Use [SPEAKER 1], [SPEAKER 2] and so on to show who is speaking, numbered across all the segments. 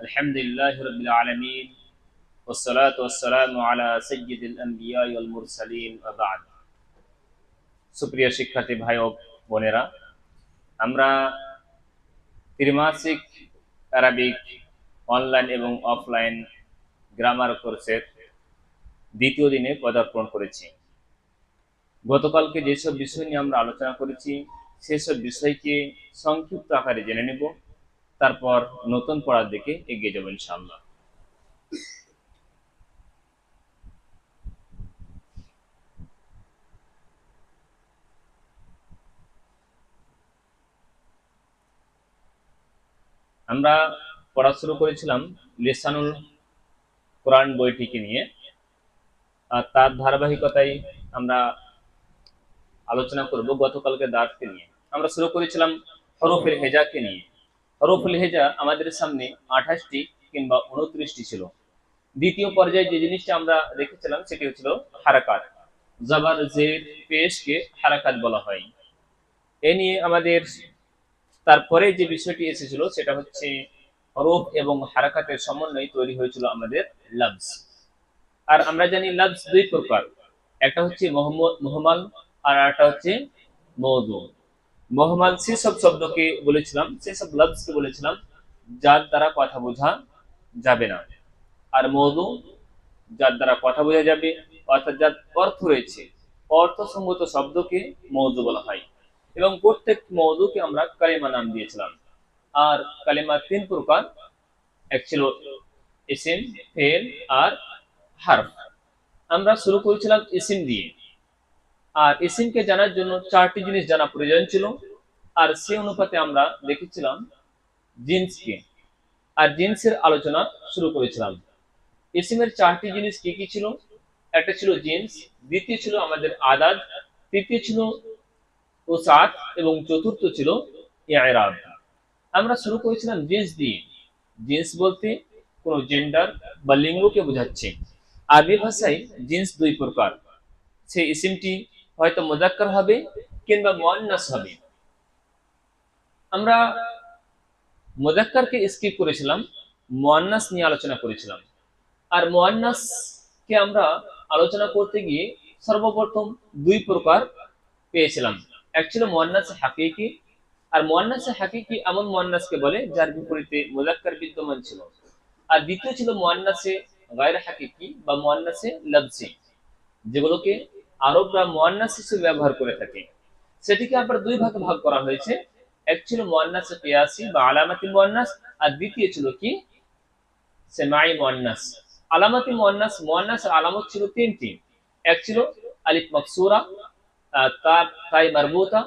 [SPEAKER 1] আলহামদুলিল্লাহি রাব্বিল আলামিন ওয়াসসালাতু ওয়াসসালামু আলা সাইয়্যিদিল আমবিয়া ওয়াল মুরসালিন ওয়া বা'দ। সুপ্রিয় শিক্ষার্থী ভাই ও বোনেরা, আমরা ত্রিমাসিক আরবিক অনলাইন এবং অফলাইন গ্রামার কোর্সের দ্বিতীয় দিনে পদার্পণ করেছি। গতকালকে যেসব বিষয় নিয়ে আমরা আলোচনা করেছি সেসব বিষয়কে সংক্ষিপ্ত আকারে জেনে নেব, তারপর নতুন পড়ার দিকে এগিয়ে যাব ইনশাআল্লাহ। আমরা পড়া শুরু করেছিলাম লিসানুল কোরআন বইটিকে নিয়ে, আর তার ধারাবাহিকতায় আমরা আলোচনা করব গতকালকে দার্সকে নিয়ে। আমরা শুরু করেছিলাম হরফের হেজাকে নিয়ে। হরফুল হেজা আমাদের সামনে 28টি কিংবা 29টি ছিল। দ্বিতীয় পর্যায়ে যে জিনিসটা আমরা দেখেছিলাম সেটি হচ্ছিল হারাকাত। জবর জের পেশকে হারাকাত বলা হয়। এ নিয়ে আমাদের তারপরে যে বিষয়টি এসেছিল সেটা হচ্ছে হরফ এবং হারাকাতের সমন্বয়ে তৈরি হয়েছিল আমাদের লফজ। আর আমরা জানি লফজ দুই প্রকার, একটা হচ্ছে মুহমাল আর একটা হচ্ছে মওদু। মুহমাল সেসব শব্দকে বলেছিলাম, সেসব লফজকে বলেছিলাম যার দ্বারা কথা বোঝা যাবে না। আর মওদু যার দ্বারা কথা বোঝা যাবে, অর্থাৎ যার অর্থ রয়েছে, অর্থসঙ্গত শব্দকে মওদু বলা হয়। এবং প্রত্যেক মওদুকে আমরা কালিমা নাম দিয়েছিলাম। আর কালিমা তিন প্রকার, এক ছিল ইসিম, ফেল আর হারফ। আমরা শুরু করেছিলাম ইসিম দিয়ে। আর ইসিমকে জানার জন্য চারটি জিনিস জানা প্রয়োজন ছিল, আর সে অনুপাতে আমরা দেখেছিলাম জিন্সকে। আর জিন্সের আলোচনা শুরু করেছিলাম। ইসিমের চারটি জিনিস কি কি ছিল? একটা ছিল জিন্স, দ্বিতীয় ছিল আমাদের আদাদ, তৃতীয় ছিল ওসাত এবং চতুর্থ ছিল ইরাব। আমরা শুরু করেছিলাম জিন্স দিয়ে। জিন্স বলতে কোনো জেন্ডার বা লিঙ্গকে বোঝাচ্ছে। আরবি ভাষায় জিন্স দুই প্রকার, সেই ইসিমটি হয়তো মুযাক্কার হবে কিংবা মুআন্নাস হবে। আমরা মুযাক্কারকে স্কিপ করেছিলাম, মুআন্নাস নিয়ে আলোচনা করেছিলাম। আর মুআন্নাসকে আমরা আলোচনা করতে গিয়ে সর্বপ্রথম দুই প্রকার পেয়েছিলাম। এক ছিল মুআন্নাস হাকিকি, আর মুআন্নাস হাকিকি এমন মুআন্নাসকে বলে যার বিপরীতে মুযাক্কার বিদ্যমান ছিল। আর দ্বিতীয় ছিল মুআন্নাসে গায়র হাকিকি বা মুআন্নাসে লফজি, যেগুলোকে আরবরা মুআন্নাস হিসেবে ব্যবহার করে থাকে। সেটিকে আবার দুই ভাগে ভাগ করা হয়েছে। এক ছিল মুআন্নাসে কিয়াসি বা আলামাতি মুআন্নাস, আর দ্বিতীয় ছিল কি সেমাই মুআন্নাস। আলামাতি মুআন্নাস, মুআন্নাসের আলামত ছিল তিনটি। এক ছিল আলিফ মাকসুরা, তাই মারবুতা,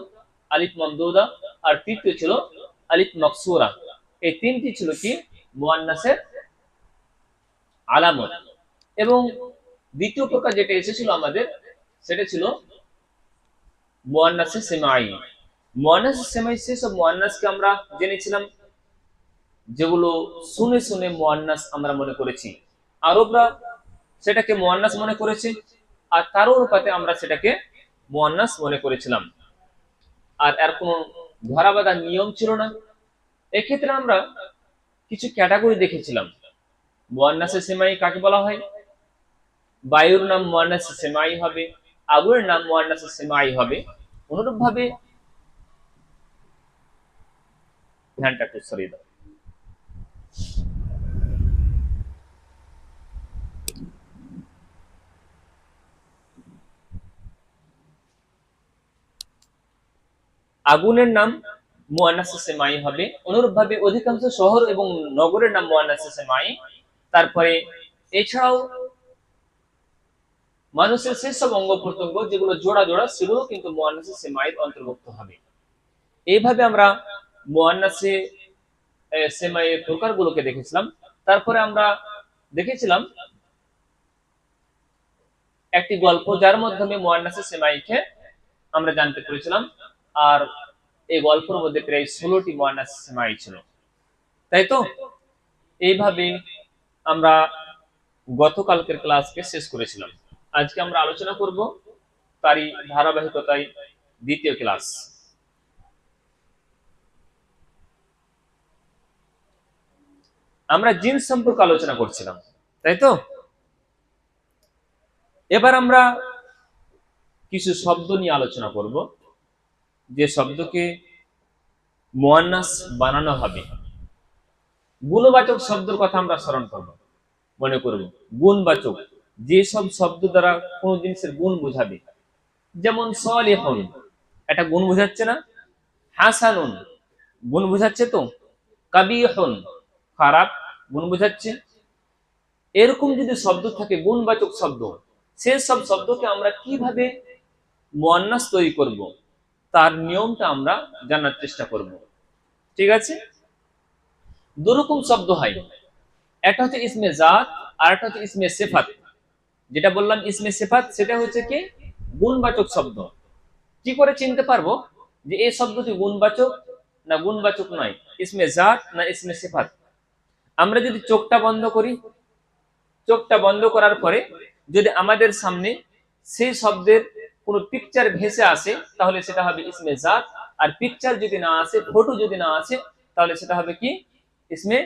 [SPEAKER 1] আলিফ মামদুদা, আর তৃতীয় ছিল আলিফ মাকসুরা। এই তিনটি ছিল কি মুআন্নাসের আলামত। এবং দ্বিতীয় প্রকার যেটা এসেছিল আমাদের, সেটা ছিল মুআন্নাসে সেমাই। মুআন্নাসে সেমাই সেসব মুআন্নাসকে আমরা জেনেছিলাম যেগুলো শুনে শুনে মুআন্নাস আমরা মনে করেছি। আরবরা সেটাকে মুআন্নাস মনে করেছে, আর তার অনুপাতে আমরা সেটাকে মুআন্নাস মনে করেছিলাম। আর এর কোনো ধরাবাঁধা নিয়ম ছিল না। এক্ষেত্রে আমরা কিছু ক্যাটাগরি দেখেছিলাম। মুআন্নাসে সেমাই কাকে বলা হয়? বায়ুর নাম মুআন্নাসে সেমাই হবে, আগুনের নাম মুআন্নাসে সেমাই হবে। অনুরূপ ভাবে ধ্যানটা একটু সরিয়ে দাও। আগুনের নাম মুআন্নাসে সেমাই হবে। অনুরূপ ভাবে অধিকাংশ শহর এবং নগরের নাম মুআন্নাসে সেমাই। তারপরে এছাড়াও মানুষের সেসব অঙ্গ প্রত্যঙ্গ যেগুলো জোড়া জোড়া, সেগুলো কিন্তু মুআন্নাসে সেমাইয়ের অন্তর্ভুক্ত হবে। এইভাবে আমরা মুআন্নাসে সেমাইয়ের প্রকারগুলোকে দেখেছিলাম। তারপরে আমরা দেখেছিলাম একটি গল্প যার মাধ্যমে মুআন্নাসে সেমাইকে আমরা জানতে পেরেছিলাম। আর এই গল্পের মধ্যে প্রায় 16টি মুআন্নাসে সেমাই ছিল, তাই তো? এইভাবে আমরা গতকালকের ক্লাসকে শেষ করেছিলাম। আজকে আমরা আলোচনা করব তারই ধারাবাহিকতায় দ্বিতীয় ক্লাস। আমরা জিন্স সম্পর্কে আলোচনা করছিলাম, তাই তো? এবার আমরা কিছু শব্দ নিয়ে আলোচনা করব, যে শব্দকে মুয়ান্নাস বানানো হবে। গুণবাচক শব্দের কথা আমরা স্মরণ করব, মনে করব গুণবাচক, যে সব শব্দ দ্বারা কোন জিনিসের গুণ বোঝাবে। যেমন সলিহুন, এটা গুণ বোঝাচ্ছে না? হাসানুন, গুণ বোঝাচ্ছে তো? কাবিহুন, খারাপ, গুণ বোঝাচ্ছে। এরকম যদি শব্দ থাকে গুণবাচক শব্দ, সেই সব শব্দকে আমরা কিভাবে মুয়ান্নাস তৈরি করব, তার নিয়মটা আমরা জানার চেষ্টা করব। ঠিক আছে? দুরকম শব্দ হয়, একটা হচ্ছে ইসমে জাত আর একটা হচ্ছে ইসমে সিফাত। যেটা বললাম ইসমে সিফাত, সেটা হচ্ছে কি গুণবাচক শব্দ। কি করে চিনতে পারবো যে এই শব্দটি গুণবাচক না গুণবাচক নয়, ইসমে জাত না ইসমে সিফাত? আমরা যদি চোখটা বন্ধ করি, চোখটা বন্ধ করার পরে যদি আমাদের সামনে সেই শব্দের কোনো পিকচার ভেসে আসে, তাহলে সেটা হবে ইসমে জাত। আর পিকচার যদি না আসে, ফটো যদি না আসে, তাহলে সেটা হবে কি ইসমে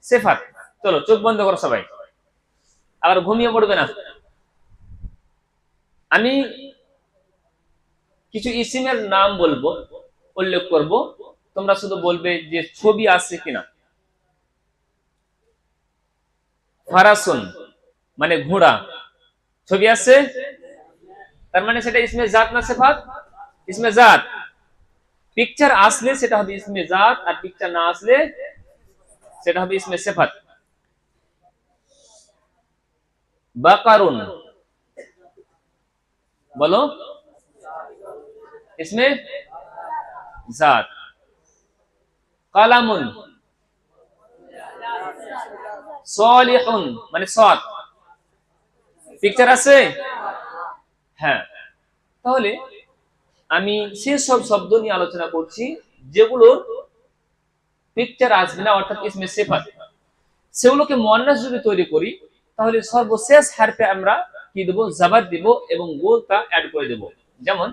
[SPEAKER 1] সিফাত। চলো চোখ বন্ধ করো সবাই, আবার ঘুমিয়ে পড়বে না। আমি কিছু ইসিমের নাম বলবো, উল্লেখ করব, তোমরা শুধু বলবে যে ছবি আছে কিনা। ফারাসুন মানে ঘোড়া, ছবি আছে, তার মানে সেটা ইসমে জাত না সিফাত? ইসমে জাত। পিকচার আসলে সেটা হবে ইসমে জাত, আর পিকচার না আসলে সেটা হবে ইসমে সিফাত। বাকারুন বলো, ইসমে জাত। কালামুন, সলিহুন মানে সৎ, পিকচার আছে? হ্যাঁ। তাহলে আমি সেসব শব্দ নিয়ে আলোচনা করছি যেগুলোর পিকচার আসবে না, অর্থাৎ ইসমে সিফাত। সেগুলোকে মুয়ান্নাস যদি তৈরি করি, তাহলে সর্বশেষ হারফে আমরা কি দেব? জাবার দিব এবং গোলটা অ্যাড করে দেব। যেমন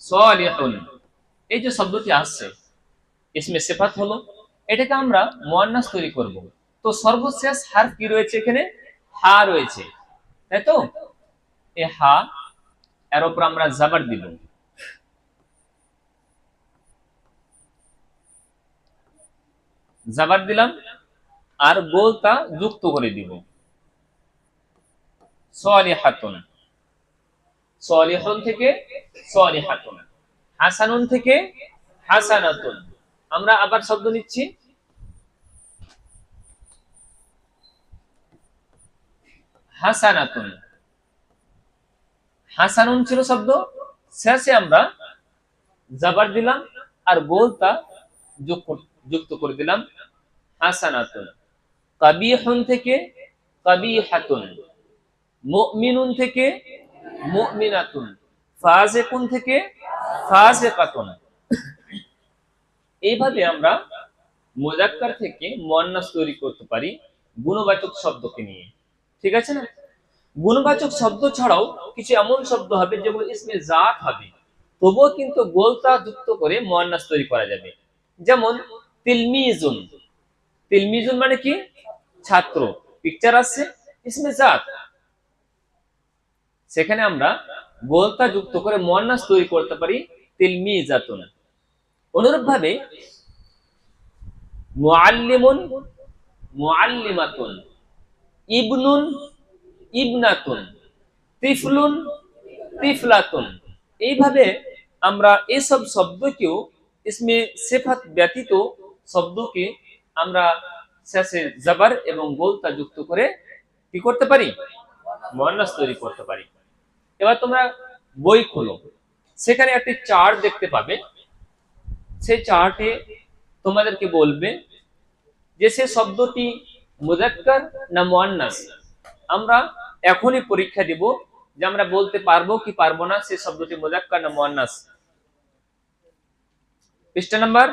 [SPEAKER 1] সালিহুন, এই যে শব্দটি আসছে ইসমে সিফাত হলো, এটাকে আমরা মুয়ান্নাস তৈরি করব। তো সর্বশেষ হারফ কি রয়েছে এখানে? হা রয়েছে, তাই তো? এই হা এর উপর আমরা জাবার দিব, জাবার দিলাম আর গোলটা যুক্ত করে দিব। সলিহাতুন, সলিহুন থেকে সলিহাতুন, হাসানুন থেকে হাসানাতুন। আমরা আবার শব্দ নিচ্ছি, হাসানাতুন। হাসানুন ছিল শব্দ, শেষে আমরা জাবার দিলাম আর গোলটা যুক্ত করে দিলাম, হাসানাতুন। কাবিহুন থেকে কাবিহাতুন, মুমিনুন থেকে মুমিনাতুন, ফাসিকুন থেকে ফাসিকাতুন। এইভাবে আমরা মুযাক্কার থেকে মুয়ান্নাস তৈরি করতে পারি গুণবাচক শব্দকে নিয়ে। ঠিক আছে না? গুণবাচক শব্দ ছাড়াও কিছু এমন শব্দ হবে যেগুলো ইসমে জাত হবে, তবুও কিন্তু গোলতা যুক্ত করে মুয়ান্নাস তৈরি করা যাবে। যেমন তিলমিজুন, তিলমিজুন মানে কি? ছাত্র, পিকচার আছে, ইসমে জাত, সেখানে আমরা গোলতা যুক্ত করে মুয়ান্নাস তৈরি করতে পারি তিলমিজাতুন। অনুরূপভাবে মুআল্লিমুন মুআল্লিমাতুন, ইবনুন ইবনাতুন, তিফলুন তিফলাতুন। এইভাবে আমরা এইসব শব্দকেও ইসমে সিফাত ব্যতীত শব্দকে আমরা শেষে জাবার এবং গোলতা যুক্ত করে কি করতে পারি? মুয়ান্নাস তৈরি করতে পারি। এবার তোমরা বই খোলো, সেখানে একটি চার্ট দেখতে পাবে। সেই চার্টে তোমাদেরকে বলবে যে সে শব্দটি মুযাক্কার না মুয়ান্নাস। আমরা এখনই পরীক্ষা দিব যে আমরা বলতে পারবো কি পারবো না সে শব্দটি মুযাক্কার না মুয়ান্নাস। পৃষ্ঠা নাম্বার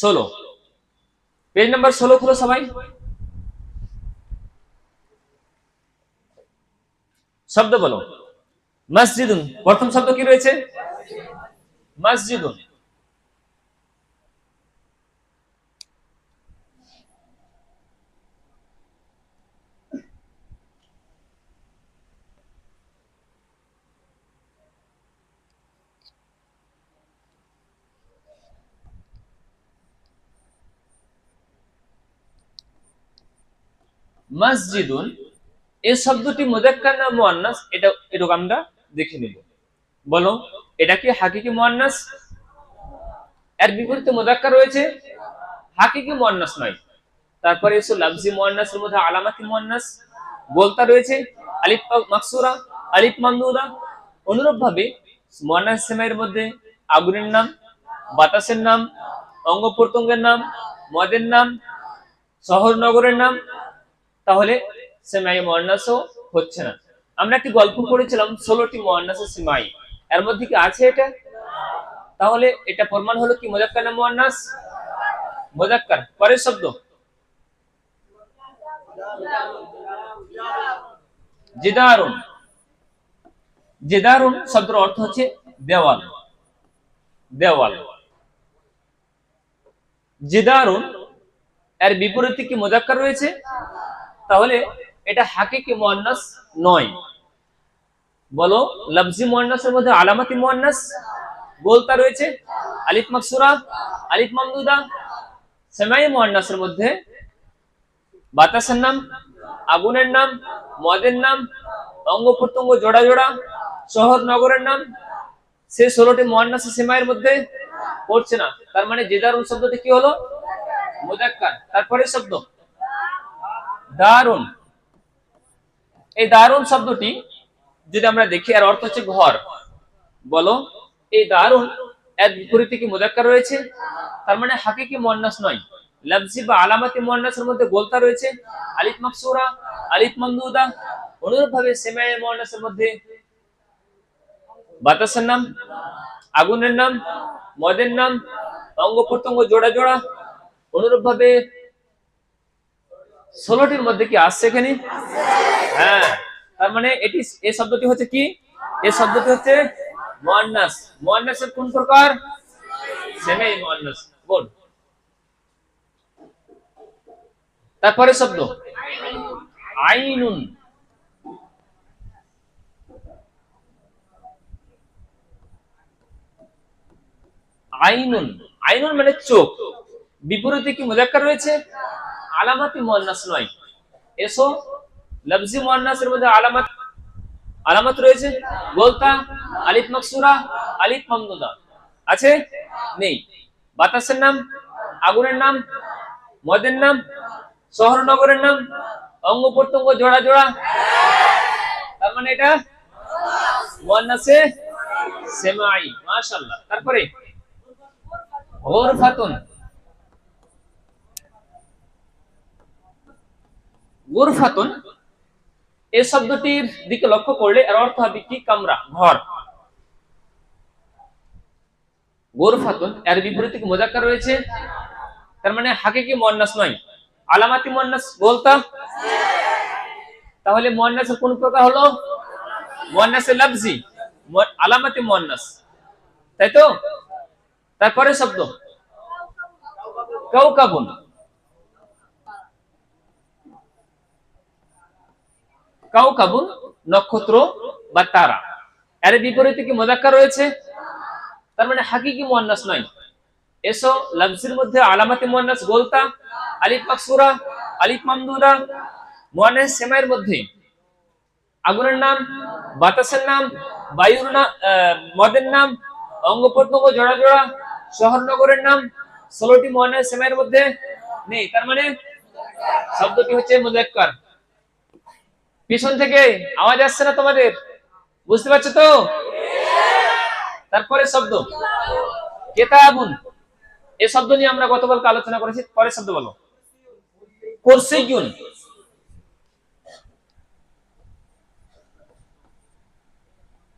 [SPEAKER 1] 16। পেজ নাম্বার 16 খুলো সবাই। শব্দ বলো। মসজিদুন, প্রথম শব্দ কি রয়েছে? মসজিদুন। মসজিদুন এই শব্দটি মুযাক্কার না মুআন্নাস, এটা আমরা দেখে নিব। বলো, এটা কি হাকিকি মুআন্নাস? এর বিপরীতে মুযাক্কার রয়েছে, হাকিকি মুআন্নাস নয়। তারপরে এসো লাফজি মুআন্নাসের মধ্যে আলামাতি মুআন্নাস বলতা রয়েছে, আলিফ মাকসুরা, আলিফ মামদুদা। অনুরূপভাবে মুআন্নাস সেমাইয়ের মধ্যে আগুনের নাম, বাতাসের নাম, অঙ্গ প্রত্যঙ্গের নাম, মদের নাম, শহর নগরের নাম, তাহলে সেমাই মুআন্নাসও হচ্ছে না। আমরা একটি গল্প পড়েছিলাম 16টি মুআন্নাসের সেমাই, এর মধ্যে কি আছে এটা? তাহলে এটা প্রমাণ হলো কি মুযাক্কার না মুআন্নাস? মুযাক্কার। পরের শব্দ জিদারুন। জিদারুন শব্দের অর্থ হচ্ছে দেওয়াল, দেওয়াল। জিদারুন এর বিপরীতে কি মুযাক্কার রয়েছে? তাহলে এটা হাকিকি মুআন্নাস নয়। বলো, লফজি মুআন্নাসের মধ্যে আলামাতি মুআন্নাস বলতা রয়েছে, আলিফ মাকসুরা, আলিফ মামদুদা। সেমাই মুআন্নাসের মধ্যে বাতাসের নাম, আগুনের নাম, মদের নাম, অঙ্গ প্রত্যঙ্গ জোড়া জোড়া, শহর নগরের নাম, সে 16টি মুআন্নাসের সেমাইয়ের মধ্যে পড়ছে না। তার মানে জিদারুন শব্দটি কি হলো? মুযাক্কার। তারপরে শব্দ দারুন। এই দারুন শব্দটি যদি আমরা দেখি, এর অর্থ হচ্ছে ঘর। বলো, এই দারুন এর বিপরীতে কি মুযাক্কার রয়েছে? তার মানে হাকিকি মুআন্নাস নয়। লফজি বা আলামাতি মুআন্নাসের মধ্যে গোলতা রয়েছে, আলিফ মাকসুরা, আলিফ মামদুদা। অনুরূপভাবে সেমাই মুআন্নাসের মধ্যে বাতাসের নাম, আগুনের নাম, মদের নাম, অঙ্গ প্রত্যঙ্গ জোড়া জোড়া। অনুরূপভাবে 16টির মধ্যে কি আসছে এখানে? হ্যাঁ, তার মানে এটি, এই শব্দটি হচ্ছে কি? এই শব্দটি হচ্ছে মুআন্নাস। মুআন্নাসের কোন প্রকার? সেমাই মুআন্নাস। গুড। তারপরে শব্দ আইনুন। আইনুন, আইনুন মানে চোখ। বিপরীতে কি মুযাক্কার রয়েছে? আলামাতি মুআন্নাস নয়। এসো, লফজি মুআন্নাসের মধ্যে আলামত রয়েছে, গোলতা, আলিফ মাকসুরা, আলিফ মামদুদা আছে? নেই। বাতাসের নাম, আগুনের নাম, মদের নাম, শহর নগরের নাম, অঙ্গ প্রত্যঙ্গ জোড়া জোড়া। তার মানে এটা মুআন্নাসে সেমাই। মাশাআল্লাহ। তারপরে গুরফাতুন। গুরফাতুন এই শব্দটির দিকে লক্ষ্য করলে এর অর্থ হবে কি? কামরা, ঘর। গুরফাতুন এর বিপরীতে মুযাক্কার রয়েছে, তার মানে হাকিকি মুআন্নাস নয়। আলামাতি মুআন্নাস বলতা, তাহলে মুআন্নাসের কোন প্রকার হলো? মুআন্নাসে লফজি, আলামাতি মুআন্নাস, তাই তো? তারপরে শব্দ কাউকাবুন। কাউকাবুন নক্ষত্র বা তারা। এর বিপরীতে কি মুযাক্কার রয়েছে? তার মানে হাকিকি মুআন্নাস নয়। এসো, লফজির মধ্যে আলামাতি মুআন্নাস গোলতা, আলিফ মাকসুরা, আলিফ মামদুদা। মুআন্নাস সেমাইয়ের মধ্যে আগুনের নাম, বাতাসের নাম, বায়ুর নাম, মদের নাম, অঙ্গ প্রত্যঙ্গ জোড়া জোড়া, শহর নগরের নাম 16টি মুআন্নাস সেমাইয়ের মধ্যে নেই। তার মানে শব্দটি হচ্ছে মুযাক্কার। পিছন থেকে আওয়াজ আসছে না তোমাদের? বুঝতে পারছো তো? তারপরে শব্দ কিতাবুন। এই শব্দ নিয়ে আমরা গতকালকে আলোচনা করেছি। পরের শব্দ বলো কুরসিয়ুন।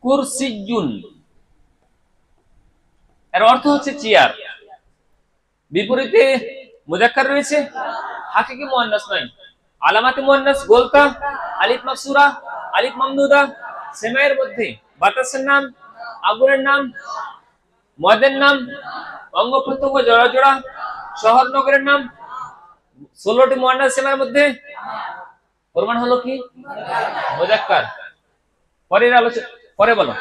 [SPEAKER 1] কুরসিয়ুন এর অর্থ হচ্ছে চেয়ার। বিপরীতে মুযাক্কার রয়েছে, হাকিকি মুয়ান্নাস নয়। আলামাতে মুয়ান্নাস গোলকা, আলিফ মাকসুরা, আলিফ মামদুদা, সেমাইয়ের মধ্যে বাতাসের নাম, আগুনের নাম, মদের নাম, অঙ্গ প্রত্যঙ্গ জোড়া জোড়া, শহর নগরের নাম, 16টি মুয়ান্নাস সেমাইয়ের মধ্যে প্রমাণ হলো কি মুযাক্কার। পরের আলোচনা, পরে বলো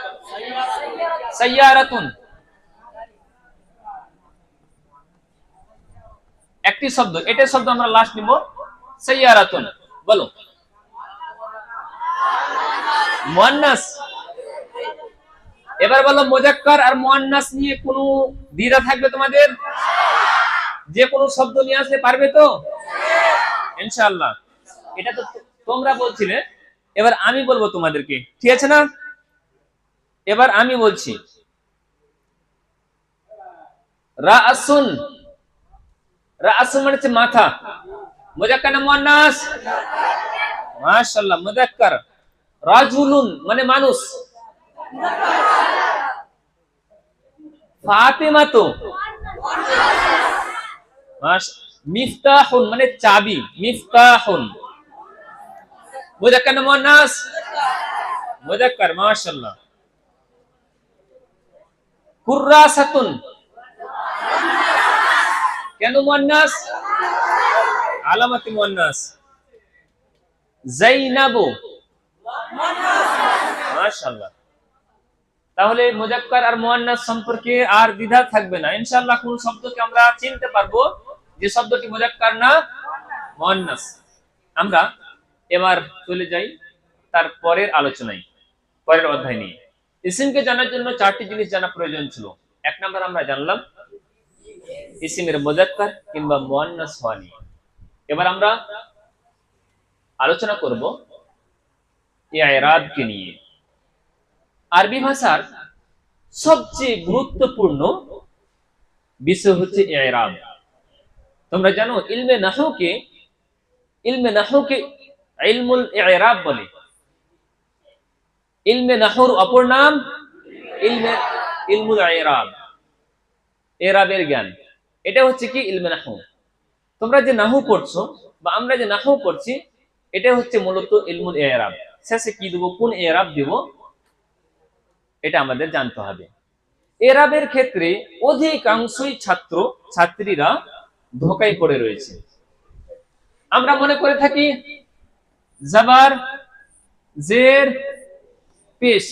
[SPEAKER 1] সাইয়ারাতুন, একটি শব্দ, এটার শব্দ আমরা লাস্ট নিব। সাইয়ারাতুন বলো মুয়ান্নাস। এবার বলো মুযাক্কার আর মুয়ান্নাস নিয়ে কোনো দ্বিধা থাকবে তোমাদের? যে কোনো শব্দ নিয়ে আসতে পারবে তো ইনশাআল্লাহ? এটা তো তোমরা বলছিলে, এবার আমি বলবো তোমাদেরকে, ঠিক আছে না? এবার আমি বলছি রাআসুন, রাআসুন মানে হচ্ছে মাথা, মুযাক্কার না মুয়ান্নাস? মাশাআল্লাহ মুযাক্কার। রাজুলুন মানে মানুষ, ফাতিমাতু, মিফতাহুন মানে চাবি, মিফতাহুন মুযাক্কার না মুয়ান্নাস? মুযাক্কার, মাশাআল্লাহ। কুররাসাতুন কেন মুয়ান্নাস? আলামাতে মুয়ান্নাস। যায়নাবু মাশাআল্লাহ। তাহলে মুযাক্কার আর মুয়ান্নাস সম্পর্কে আর দ্বিধা থাকবে না ইনশাআল্লাহ। কোন শব্দকে আমরা চিনতে পারবো যে শব্দটি মুযাক্কার না মুয়ান্নাস। আমরা এবার চলে যাই তার পরের আলোচনায়, পরের অধ্যায় নিয়ে। ইসিমকে জানার জন্য 4টি জিনিস জানা প্রয়োজন ছিল। এক নাম্বার আমরা জানলাম ইসিমের মুযাক্কার কিংবা মুয়ান্নাস হওয়া নিয়ে। এবার আমরা আলোচনা করব ইরাবকে নিয়ে। আরবি ভাষার সবচেয়ে গুরুত্বপূর্ণ বিষয় হচ্ছে ইরাব। তোমরা জানো ইলমে নাহউকে ইলমুল ইরাব বলে। ইলমে নাহউর অপর নাম ইলমুল ইরাব, ইরাবের জ্ঞান। এটা হচ্ছে কি ইলমে নাহউ। তোমরা যে নাহউ পড়ছো বা আমরা যে নাহউ পড়ছি, এটা হচ্ছে মূলত ইলমুল ইরাব। শেষে কি দেব, কোন ইরাব দেব, এটা আমাদের জানতে হবে। ইরাবের ক্ষেত্রে অধিকাংশই ছাত্র ছাত্রীরা ধোঁকায় পড়ে রয়েছে। আমরা মনে করে থাকি জাবার জের পেশ,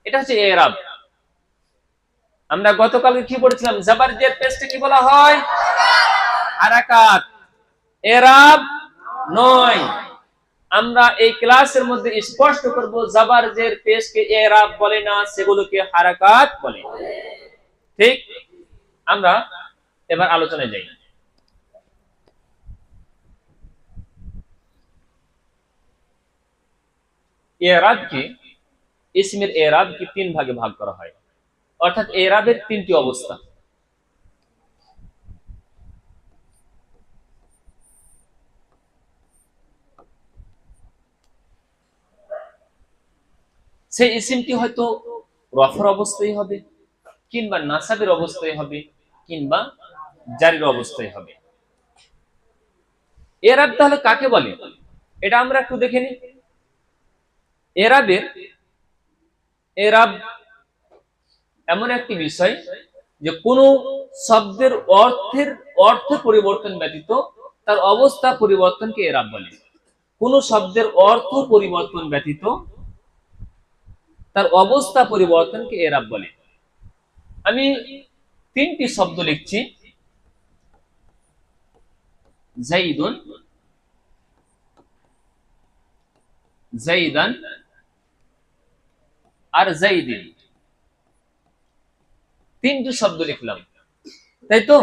[SPEAKER 1] এটা হচ্ছে ইরাব। আমরা গতকালকে কি পড়েছিলাম? জাবার জের পেশকে কি বলা হয়? হারাকাত, ইরাব নয়। আমরা এই ক্লাসের মধ্যে স্পষ্ট করব জাবার জের পেশকে ইরাব বলে না, সেগুলোকে হারাকাত বলে। ঠিক? আমরা এবার আলোচনায় যাই। ইরাবকে, ইসমের ইরাবকে 3 ভাগে ভাগ করা হয়, অর্থাৎ ইরাবের 3টি অবস্থা। সেই ইসিমটি হয়তো রফর অবস্থায় হবে, কিংবা নাসাবের অবস্থায় হবে, কিংবা জারির অবস্থায় হবে। ইরাব তাহলে কাকে বলে এটা আমরা একটু দেখে নিই। ইরাব এমন একটি বিষয় যে কোন শব্দের অর্থ পরিবর্তন ব্যতীত তার অবস্থা পরিবর্তনকে ইরাব বলে। কোন শব্দের অর্থ পরিবর্তন ব্যতীত তার অবস্থা পরিবর্তনকে ইরাব বলে। আমি 3টি শব্দ লিখছি, যাইদুন, যাইদান আর যাইদিন। 3টি শব্দ লিখলাম, তাই তো?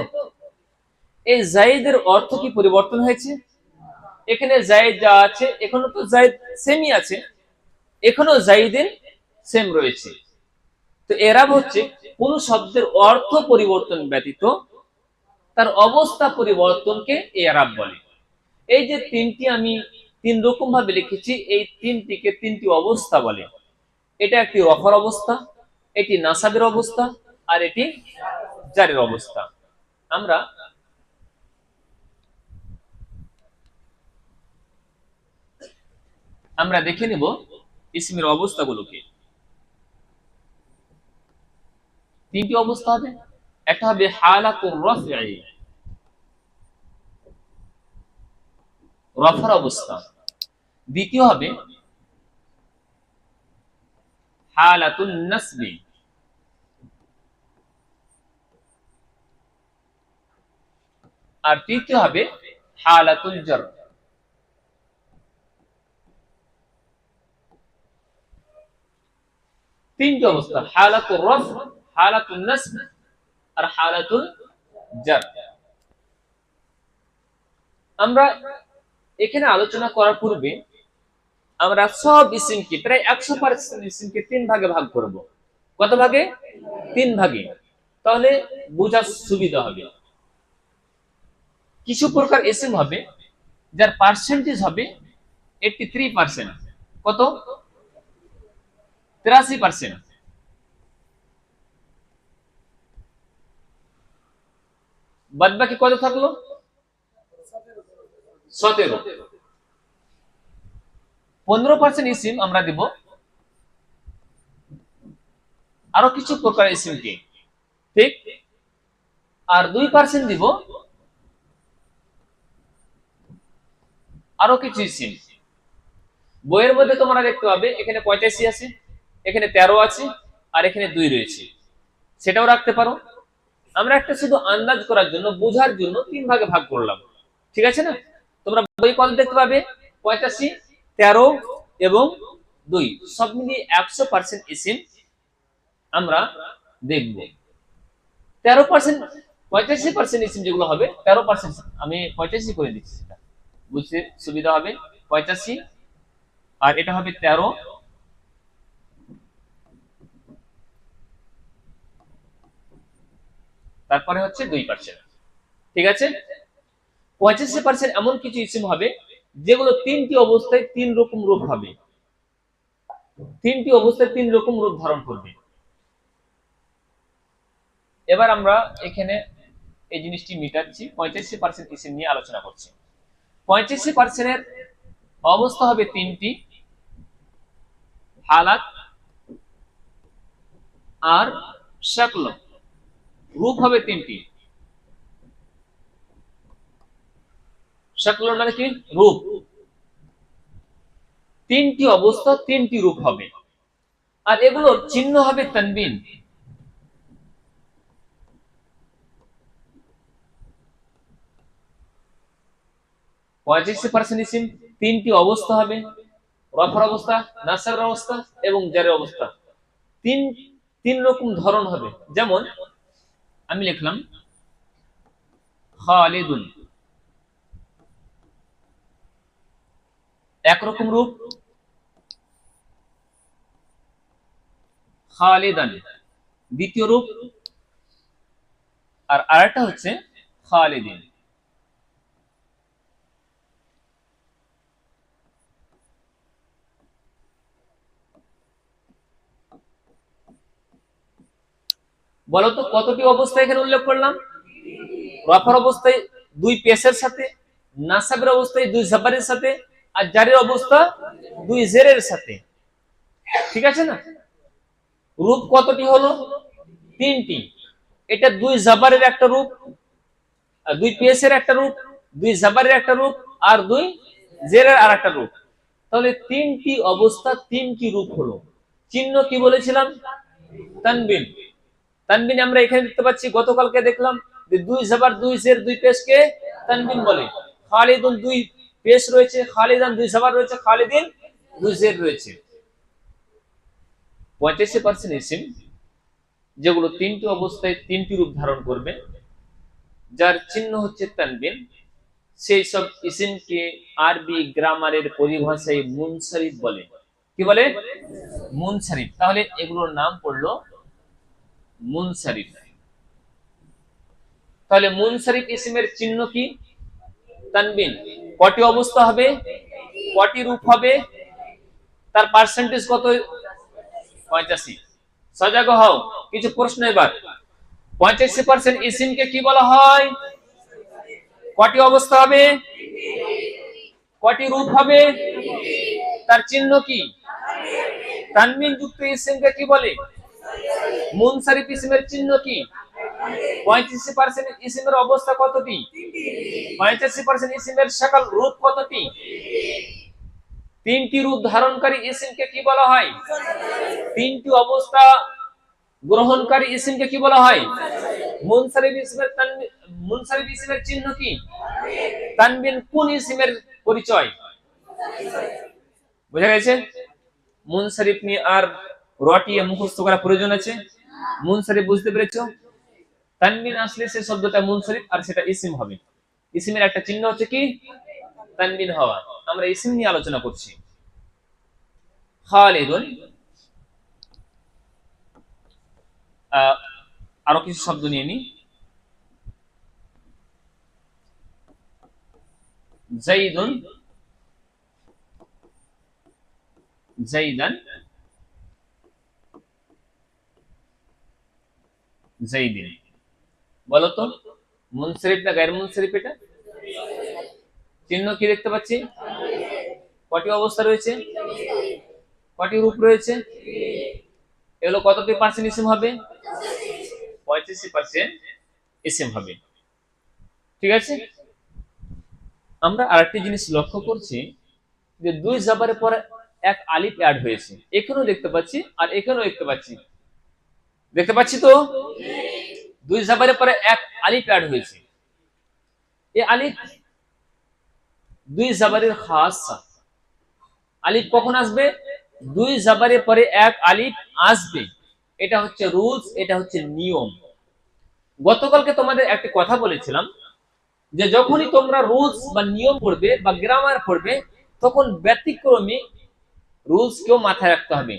[SPEAKER 1] এই যাইদের অর্থ কি পরিবর্তন হয়েছে? এখানে যাইদ যা আছে, এখানে তো যাইদ সেমই আছে, এখানেও যাইদিন সেম রয়েছে। তো ইরাব হচ্ছে কোন শব্দের অর্থ পরিবর্তন ব্যতীত তার অবস্থা পরিবর্তনকে ইরাব বলে। এই যে 3টি আমি 3 রকম ভাবে লিখেছি, এই 3টিকে 3টি অবস্থা বলে। এটা একটি রফার অবস্থা, এটি নাসাবের অবস্থা, আর এটি জারের অবস্থা। আমরা আমরা দেখে নিব ইসমের অবস্থাগুলোকে। তিনটি অবস্থা হবে, একটা হবে হালাতুর রাফই, রফার অবস্থা। দ্বিতীয় হবে হালাতুন নাসবি, আর তৃতীয় হবে হালাতুল জার। তিনটি অবস্থা, হালাতুর রফ, হালাতুন নাসব আর হালাতুল জার। আমরা এখানে আলোচনা করার পূর্বে আমরা সব ইসিমকে, প্রায় 100% ইসিমকে 3 ভাগে ভাগ করব। কত ভাগে? 3 ভাগে। তাহলে বোঝার সুবিধা হবে। কিছু প্রকার ইসিম হবে যার পার্সেন্টেজ হবে 83%। কত? 83%। বাদ বাকি কত থাকলো? 17। 15% ইসিম আমরা দেব আরো কিছু প্রকার ইসিমকে, ঠিক? আর 2% দিব আরো কিছু ইসিম। বইয়ের মধ্যে তোমরা দেখতে পাবে এখানে 85 আছে, এখানে 13 আছে, আর এখানে 2 রয়েছে, সেটাও রাখতে পারো। আমরা একটা শুধু আন্দাজ করার জন্য, বোঝার জন্য 3 ভাগে ভাগ করলাম, ঠিক আছে না? তোমরা বই কল দেখতে পাবে 85, 13 এবং 2, সব মিলিয়ে 100% ইসিম আমরা দেখব। 13%, 85% ইসিম যেগুলো হবে 13%, আমি 85 করে দিচ্ছি, সেটা বুঝতে সুবিধা হবে। 85 আর এটা হবে 13, তারপরে হচ্ছে 2%, ঠিক আছে? 85% এমন কিছু ইসিম হবে যেগুলো 3টি অবস্থায় 3 রকম রূপ হবে, 3টি অবস্থায় 3 রকম রূপ ধারণ করবে। এবার আমরা এখানে এই জিনিসটি মিটাচ্ছি, 85% ইসিম নিয়ে আলোচনা করছি। 85% এর অবস্থা হবে 3টি, হালাত আর শাকল, রূপ হবে 3টি। শাকল মানে কি? রূপ। 3টি অবস্থা 3টি রূপ হবে, আর এগুলোর চিহ্ন হবে তানবিন। ইসিম 3টি অবস্থা হবে, রফার অবস্থা, নাসবের অবস্থা এবং জারের অবস্থা। তিন রকম ধরন হবে। যেমন আমি লিখলাম খালিদুন, একরকম রূপ। খালিদান দ্বিতীয় রূপ, আর আরেকটা হচ্ছে খালিদিন। বলতো কতটি অবস্থা এখানে উল্লেখ করলাম? রফার অবস্থায় 2 পেশের সাথে, নাসাবের অবস্থায় 2 জাবারের সাথে, আর জারের অবস্থা 2 জেরের সাথে, ঠিক আছে না? রূপ কতটি হলো? 3টি। এটা 2 জাবারের একটা রূপ, আর 2 পেশের একটা রূপ, 2 জাবারের একটা রূপ, আর 2 জেরের আর একটা রূপ। তাহলে 3টি অবস্থা 3টি রূপ হলো। চিহ্ন কি বলেছিলাম? তানবিন। তানবিন আমরা এখানে দেখতে পাচ্ছি, গতকালকে দেখলাম যে 2 জাবার 2 জের 2 পেশকে তানবিন বলে। খালিদুন 2 পেশ রয়েছে, খালিদান 2 জাবার রয়েছে, খালিদিন 2 জের রয়েছে। 85% ইসিম যেগুলো 3টি অবস্থায় 3টি রূপ ধারণ করবে, যার চিহ্ন হচ্ছে তানবিন, সেই সব ইসিমকে আরবি গ্রামারের পরিভাষায় মুনসারিফ বলে। কি বলে? মুনসারিফ। তাহলে এগুলোর নাম পড়লো মুনসারিফ। তাহলে মুনসারিফ ইসিমের চিহ্ন কি? তানবিন। কটি অবস্থা হবে? কটি রূপ হবে? তার পার্সেন্টেজ কত? 85। সজাগ হও, কিছু প্রশ্ন এবার। 85% ইসিমকে কি বলা হয়? কটি অবস্থা হবে? কটি রূপ হবে? তার চিহ্ন কি? তানবিন যুক্ত ইসিমকে কি বলে? মুনসারিফ ইসিমের চিহ্ন কি? 85% ইসিমের অবস্থা কতটি? 85% ইসিমের শাকল রূপ কতটি? তিনটি রূপ ধারণকারী ইসিমকে কি বলা হয়? তিনটি অবস্থা গ্রহণকারী ইসিমকে কি বলা হয়? মুনসারিফ ইসমের মুনসারিফ ইসমের চিহ্ন কি? তানবিন কোন ইসমের পরিচয়? বুঝা গেছে? মুনসারিফ নিয়ে আর রটিয়ে মুখস্থ করা প্রয়োজন আছে? মুনসারিফ বুঝতে পেরেছো? তানবিন আসলে সে শব্দটা মুনসারিফ আর সেটা ইসিম হবে। ইসিমের একটা চিহ্ন হচ্ছে কি? তানবিন হওয়া। আমরা ইসিম নিয়ে আলোচনা করছি। খালিদুন, আরো কিছু শব্দ নিয়ে নি। জাইদুন, জাইদান, জাইদিন। বলো তো মুনসারিফ না গায়র মুনসারিফ? এটা চিহ্ন কি দেখতে পাচ্ছি? কটি অবস্থা রয়েছে? কটি রূপ রয়েছে? এগুলো কতটি পার্সেন্ট ইসিম হবে? 85% ইসিম হবে। ঠিক আছে, আমরা আরেকটি জিনিস লক্ষ্য করছি যে দুই জাবারের পরে এক আলিফ অ্যাড হয়েছে। এখানেও দেখতে পাচ্ছি আর এখানেও দেখতে পাচ্ছি। দেখতে পাচ্ছি তো দুই জাবারের পরে এক আলিফ অ্যাড হয়েছে। এই আলিফ দুই জাবারের খাস। আলিফ কখন আসবে? দুই জাবারের পরে এক আলিফ আসবে। এটা হচ্ছে রুলস, এটা হচ্ছে নিয়ম। গতকালকে তোমাদের একটা কথা বলেছিলাম যে যখনই তোমরা রুলস বা নিয়ম পড়বে বা গ্রামার পড়বে তখন ব্যতিক্রমী রুলস কেও মাথায় রাখতে হবে।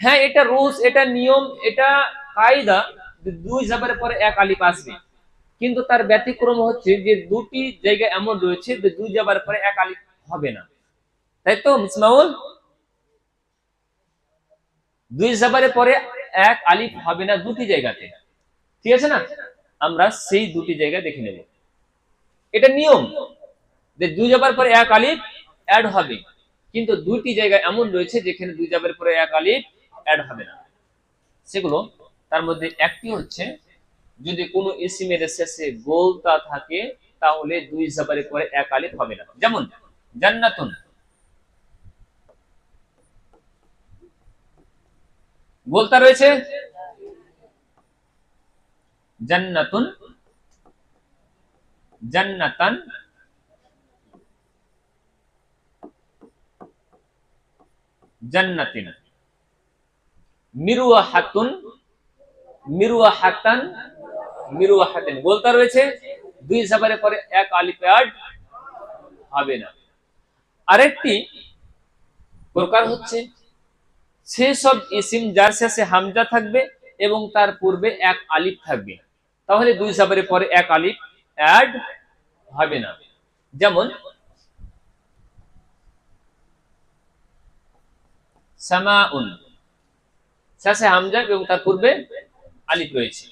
[SPEAKER 1] হ্যাঁ, এটা রুলস, এটা নিয়ম, এটা কায়দা, দুই জাবারের পরে এক আলিফ আসবে, কিন্তু তার ব্যতিক্রম হচ্ছে যে দুটি জায়গা এমন রয়েছে যে দুই জাবারের পরে এক আলিফ হবে না। তাই তো মিসমাউল? দুই জাবারের পরে এক আলিফ হবে না দুটি জায়গাতে। ঠিক আছে না? আমরা সেই দুটি জায়গা দেখে নেব। এটা নিয়ম যে দুই জাবার পরে এক আলিফ অ্যাড হবে, কিন্তু দুটি জায়গা এমন রয়েছে যেখানে দুই জাবার পরে এক আলিফ অ্যাড হবে না। সেগুলো তার মধ্যে একটি হচ্ছে যদি কোনো ইসিমের শেষে গোলতা থাকে তাহলে দুই জাবারের পরে এক আলিফ হবে না। যেমন জান্নাতুন, গোলতা রয়েছে। জান্নাতুন, জান্নাতান, জান্নাতিন। মিরওয়াহাতুন, মিরওয়াহাতান, মিরওয়াহাতিন। গোলতা রয়েছে, দুই জাবারের পরে এক আলিফ অ্যাড হবে না। আরেকটি প্রকার হচ্ছে সেসব ইসিম যার শেষে হামজা থাকবে এবং তার পূর্বে এক আলিফ থাকবে, তাহলে দুই জাবারের পরে এক আলিফ অ্যাড হবে না। যেমন সামাউন, শেষে হামজা এবং তার পূর্বে আলিফ রয়েছে।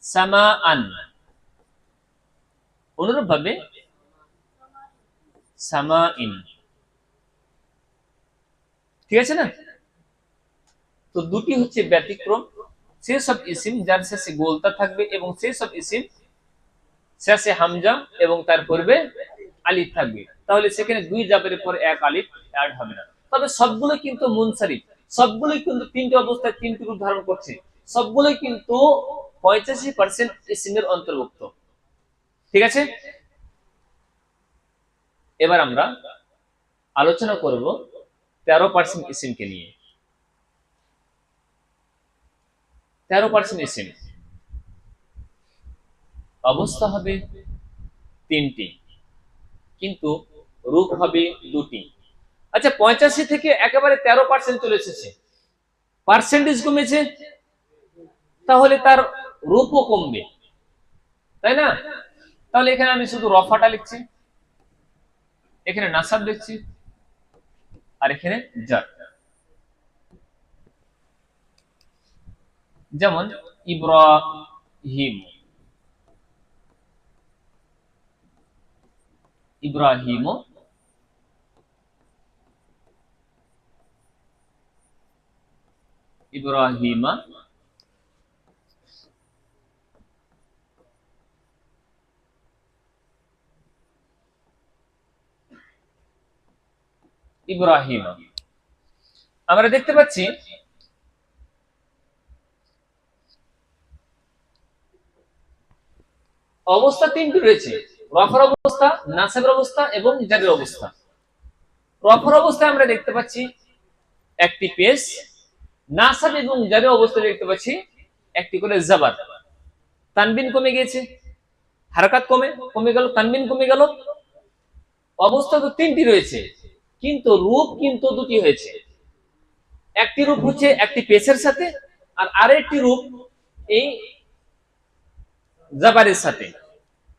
[SPEAKER 1] সামাআন, অনুরূপভাবে সামাইন। ঠিক আছে না? তো দুটি হচ্ছে ব্যতিক্রম, সেসব ইসিম যার শেষে গোলতা থাকবে এবং সেসব ইসিম শেষে হামজা এবং তার পূর্বে আলিফ থাকবে, তাহলে সেখানে দুই জাবের পরে এক আলিফ অ্যাড হবে না। তবে সবগুলো কিন্তু মুনসারিফ, সবগুলোই কিন্তু তিনটি অবস্থায় তিনটি রূপ ধারণ করছে, সবগুলোই কিন্তু 85% ইসিমের অন্তর্ভুক্ত। ঠিক আছে, এবার আমরা আলোচনা করব 13% ইসিমকে নিয়ে। 13% ইসিম অবস্থা হবে তিনটি, কিন্তু রূপ হবে দুটি। আচ্ছা, 85 থেকে একেবারে 13% চলে এসেছে, পার্সেন্টেজ কমেছে, তাহলে তার রূপও কমবে, তাই না? তাহলে এখানে আমি শুধু রফাটা লিখছি, এখানে নাসাব লিখছি, আর এখানে জার। যেমন ইব্রাহিম, ইব্রাহিম, ইব্রাহিমা, ইব্রাহিমা। আমরা দেখতে পাচ্ছি অবস্থা তিনটি রয়েছে, রফার অবস্থা, নাসবের অবস্থা এবং জারের অবস্থা। রফার অবস্থায় আমরা দেখতে পাচ্ছি একটি পেশ, নাসাব এবং জারের অবস্থায় দেখতে পাচ্ছি একটি করে জাবার। তানবিন কমে গিয়েছে, হারাকাত কমে গেল, তানবিন কমে গেল। অবস্থা তো তিনটি রয়েছে, কিন্তু রূপ কিন্তু দুটি হয়েছে। একটি রূপ হচ্ছে একটি পেশের সাথে, আর আরেকটি রূপ এই জাবারের সাথে,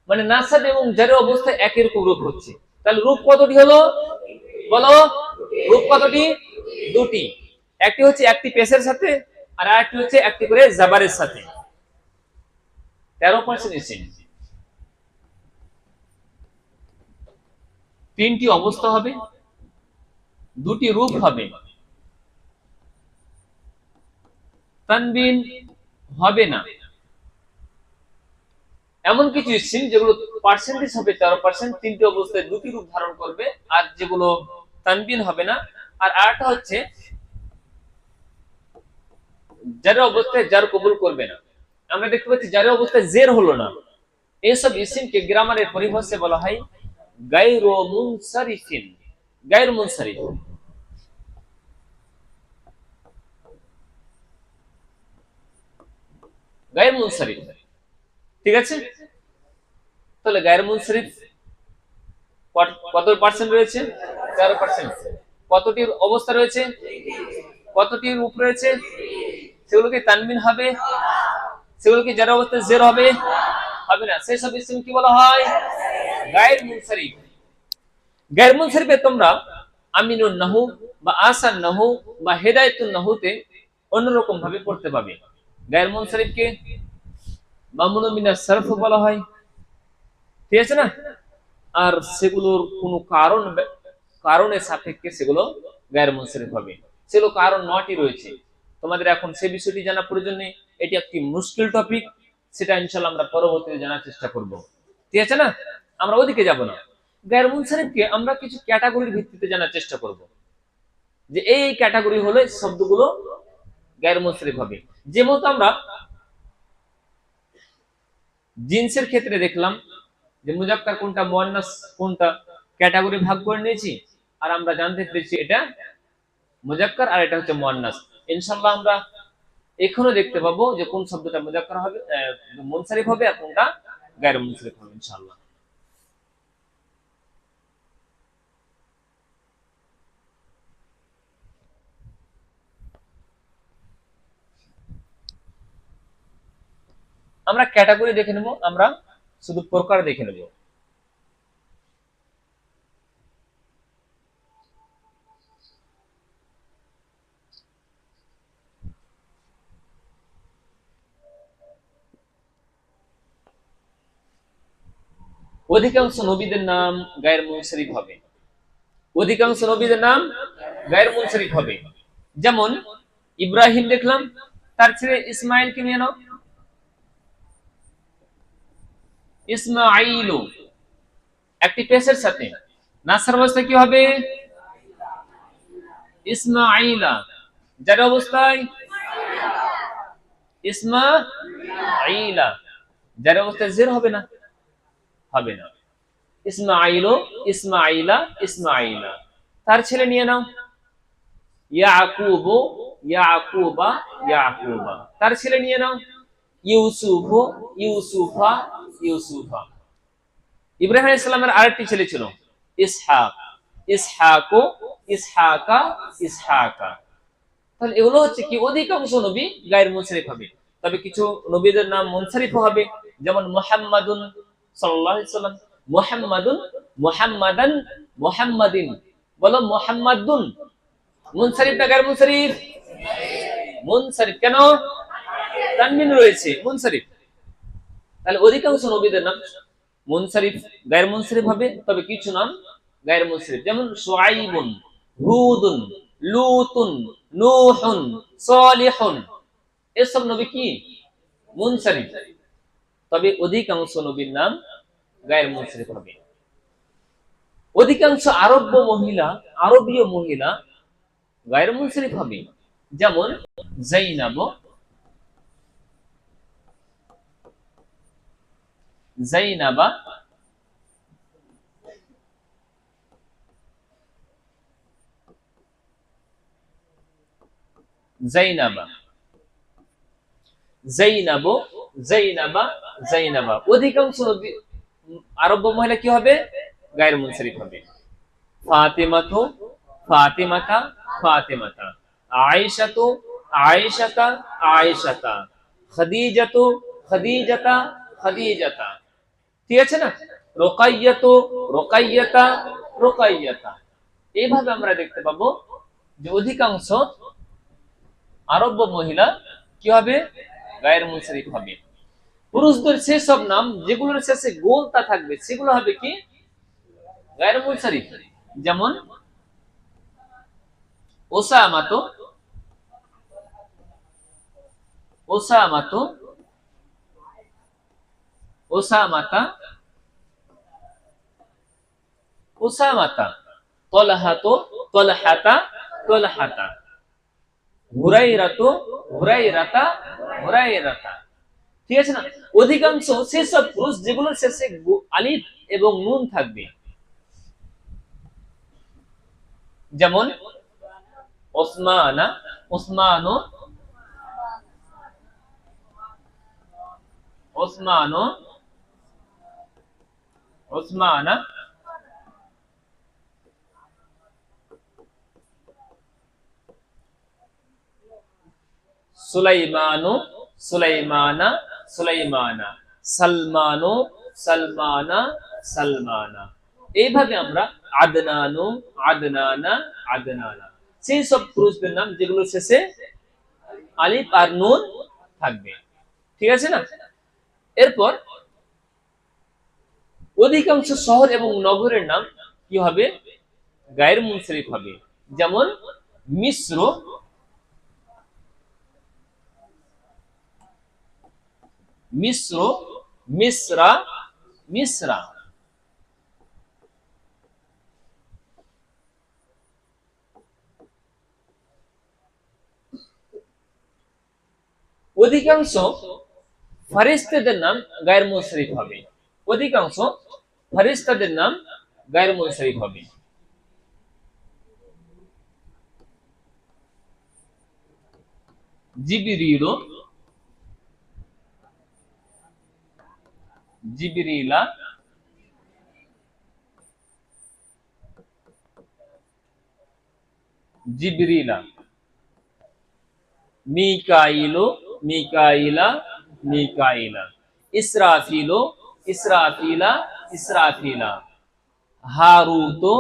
[SPEAKER 1] মানে নাসাব এবং জারের অবস্থায় একই রকম রূপ হচ্ছে। তাহলে রূপ কতটি হলো বলো? রূপ কতটি? দুটি। একটি হচ্ছে একটি পেশের সাথে, আর আরেকটি হচ্ছে একটি করে জাবারের সাথে। 13% তিনটি অবস্থা হবে, দুটি রূপ হবে, তানবিন হবে না। এমন কিছু ইসিম যেগুলো পার্সেন্টেজ হবে 13%, তিনটি অবস্থায় দুটি রূপ ধারণ করবে, আর যেগুলো তানবিন হবে না। আর আরেকটা হচ্ছে যার অবস্থায় যার কবুল করবে না। আমরা দেখতে পাচ্ছি যার অবস্থায় জের হলো না, এইসব ইসিমকে গ্রামারের পরিভাষায় বলা হয় গায়রু মুনসারিফিন। গায়রু মুনসারিফ, গায়রু মুনসারিফ, ঠিক আছে? তাহলে গায়রু মুনসারিফ কত পার্সেন্ট রয়েছে? 13%। কতটি অবস্থা রয়েছে? কতটি রূপ রয়েছে? সেগুলো কি তানবিন হবে? সেগুলো কি যার অবস্থায় জের হবে? হবে না। সেই সব ইসম কি বলা হয়? গায়র মুনসারিফ। গায়র মুনসারিফে তোমরা আমিনুন নাহু বা আসান নাহু বা হেদায়েতুন নাহুতে অন্যরকম ভাবে পড়তে পাবে। গায়র মুনসারিফকে মামনুন মিনাস সারফ বলা হয়, ঠিক আছে না? আর সেগুলোর কোনো কারণের সাপেক্ষে সেগুলো গায়র মুনসারিফ হবে। সেগুলো কারণ 9টি রয়েছে। তোমাদের এখন সে বিষয়টি জানা প্রয়োজন নেই, এটি একটি মুশকিল টপিক, সেটা ইনশাআল্লাহ আমরা পরবর্তীতে জানার চেষ্টা করব, ঠিক আছে না? আমরা ওদিকে যাব না। গায়র মুনসারিফকে আমরা কিছু ক্যাটাগরির ভিত্তিতে জানার চেষ্টা করব, যে এই ক্যাটাগরি হলে শব্দগুলো গায়র মুনসারিফ হবে। যেমন আমরা জিনসের ক্ষেত্রে দেখলাম যে মুজাক্কার কোনটা, মুয়ান্নাস কোনটা, ক্যাটাগরি ভাগ করে নিয়েছি, আর আমরা জানতে পেরেছি এটা মুজাক্কার আর এটা হচ্ছে মুয়ান্নাস। ইনশাআল্লাহ আমরা এখনো দেখতে পাবো যে কোন শব্দটা মুজাক্কার হবে, মুনসারিফ হবে, আর কোনটা গায়র মুনসারিফ হবে ইনশাআল্লাহ। আমরা ক্যাটাগরি দেখে নেব, আমরা শুধু প্রকার দেখে নেব। অধিকাংশ নবীদের নাম গায়র মুনসারিফ হবে। অধিকাংশ নবীদের নাম গায়র মুনসারিফ হবে। যেমন ইব্রাহিম দেখলাম, তার ছেলে ইসমাইলকে নিয়ে নাও, ইসমাইলু একটি পেশের সাথে, নাসার অবস্থায় কি হবে? ইসমাইলা। যার অবস্থায় ইসমাইলা, যার অবস্থায় জের হবে না, হবে না। ইসমাইলু, ইসমাইলা, ইসমাইলা। তার ছেলে নিয়ে নাও, ইয়াকুবু, ইয়াকুবা, ইয়াকুবা। তার ছেলে নিয়ে নাও, ইউসুফু, ইউসুফা, ইউসুফা। ইব্রাহিম আলাইহিস সালামের আরেকটি ছেলে ছিল ইসহাক, ইসহাকু, ইসহাকা, ইসহাকা। তাহলে এগুলো হচ্ছে কি অধিকাংশ নবী গায়র মুনসারিফ হবে। তবে কিছু নবীদের নাম মুনসারিফ হবে, যেমন মুহাম্মাদুন সাল্লাল্লাহু আলাইহি সাল্লাম, মুহাম্মাদুন, মুহাম্মাদান, মুহাম্মাদিন। বলো মুহাম্মাদুন মুনসারিফ না গায়র মুনসারিফ? মুনসারিফ। কেন? তানবিন রয়েছে, মুনসারিফ। তাহলে অধিকাংশ নবীদের নাম মুনসারিফ, গায়র মুনসারিফ হবে। তবে কিছু নাম গায়র মুনসারিফ, যেমন শুআইবুন, হুদুন, লুতুন, নূহুন, সালিহুন, এসব নবী কি মুনসারিফ। তবে অধিকাংশ নবীর নাম গায়ের মুনসারিফ হবে। অধিকাংশ আরবীয় মহিলা গায়ের মুনসারিফ হবে। যেমন জাইনাব, জাইনাবা, জাইনাবা, জাইনাব, জাইনাবা, জাইনাবা। অধিকাংশ নবী আরব মহিলা কি হবে? গায়ের মুনসারিফ হবে। ফাতিমাতু, ফাতিমাতা, ফাতিমাতা। আয়েশাতু, আয়েশাতা, আয়েশাতা। খাদিজাতু, খাদিজাতা, খাদিজাতা। ঠিক আছে না? রুকাইয়াতু, রুকাইয়াতা, রুকাইয়াতা। এইভাবে আমরা দেখতে পাবো যে অধিকাংশ আরব মহিলা কি হবে? গায়ের মুনসারিফ হবে। পুরুষদের সেসব নাম যেগুলোর শেষে গোলতা থাকবে সেগুলো হবে কি? গায়ের মুনসারিফ। যেমন ওসামাতো, ওসামাতো, ওসামাতা, ওসামাতা। তলহাতো, তলহাতা, তলহাতা। হুরাইরাতো, হুরাইরাতা, হুরাইরাতা। ঠিক আছে না? অধিকাংশ সেসব পুরুষ যেগুলোর শেষে আলিফ এবং নুন থাকবে। যেমন ওসমানা, ওসমানো, ওসমানো, ওসমানা। সুলাইমানো, সুলাইমানা, সুলাইমানা। সালমানো, সালমানা, সালমানা। এইভাবে আমরা আদনানো, আদনানা, আদনানা। সেই সব পুরুষদের নাম যেগুলো শেষে আলিফ আর নুন থাকবে। ঠিক আছে না? এরপর অধিকাংশ শহর এবং নগরের নাম কি হবে? গায়ের মুনসারিফ হবে। যেমন মিশ্র, মিশ্র, মিশ্রা, মিশ্রা। অধিকাংশ ফেরেশতাদের নাম গায়ের মুনসারিফ হবে। অধিকাংশ ফেরেশতাদের নাম গায়ের মুনসারিফ হবে। জিবরিল, জিবরিলা, জিবরিলা। মিকাইলো, মিকাইলা, মিকাইলা। ইসরাফিলো, ইসরাফিলা, ইসরাফিলা। হারুতো,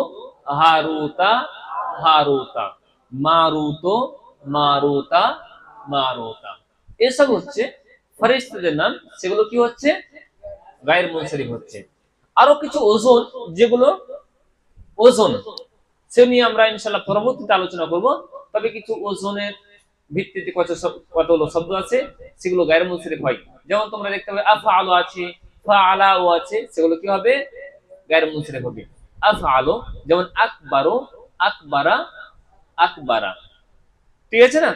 [SPEAKER 1] হারুতা, হারুতা। মারুতো, মারুতা, মারুতা। এসব হচ্ছে ফেরেশতাদের নাম, সেগুলো কি হচ্ছে? গায়ের মুনসারিফ হচ্ছে। আরো কিছু ওজন, যেগুলো ওজন সে নিয়ে আমরা ইনশাআল্লাহ পরবর্তীতে আলোচনা করব। তবে কিছু ওজনের ভিত্তিতে কতগুলো শব্দ আছে সেগুলো গায়ের মুনসারিফ হয়। যেমন তোমরা দেখতে পাবে আফআলু আছে, ফাআলাও আছে, সেগুলো কি হবে? গায়ের মুনসারিফ হবে। আফআলু যেমন আকবারু, আকবারা, আকবারা। ঠিক আছে না?